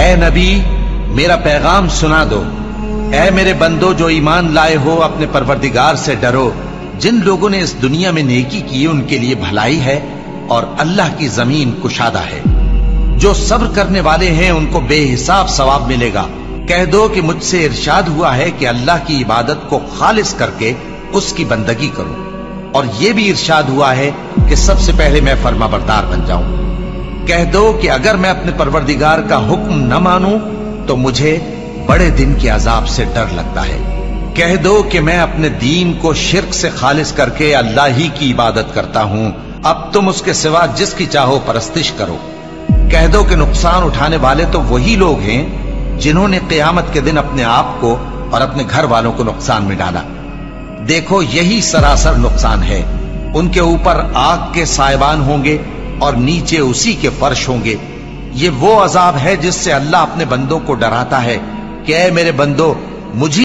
اے نبی میرا پیغام سنا دو، اے میرے بندو جو ایمان لائے ہو اپنے پروردگار سے ڈرو۔ جن لوگوں نے اس دنیا میں نیکی کی ان کے لیے بھلائی ہے اور اللہ کی زمین کشادہ ہے۔ جو صبر کرنے والے ہیں ان کو بے حساب ثواب ملے گا۔ کہہ دو کہ مجھ سے ارشاد ہوا ہے کہ اللہ کی عبادت کو خالص کر کے اس کی بندگی کروں، اور یہ بھی ارشاد ہوا ہے کہ سب سے پہلے میں فرما بردار بن جاؤں۔ کہہ دو کہ اگر میں اپنے پروردگار کا حکم نہ مانوں تو مجھے بڑے دن کے عذاب سے ڈر لگتا ہے۔ کہہ دو کہ میں اپنے دین کو شرک سے خالص کر کے اللہ ہی کی عبادت کرتا ہوں، اب تم اس کے سوا جس کی چاہو پرستش کرو۔ کہہ دو کہ نقصان اٹھانے والے تو وہی لوگ ہیں جنہوں نے قیامت کے دن اپنے آپ کو اور اپنے گھر والوں کو نقصان میں ڈالا۔ دیکھو یہی سراسر نقصان ہے، ان کے اوپر آگ کے سائبان ہوں گے اور نیچے اسی کے فرش ہوں گے۔ یہ وہ عذاب ہے جس سے اللہ اپنے بندوں کو ڈراتا ہے کہ اے میرے بندو مجھے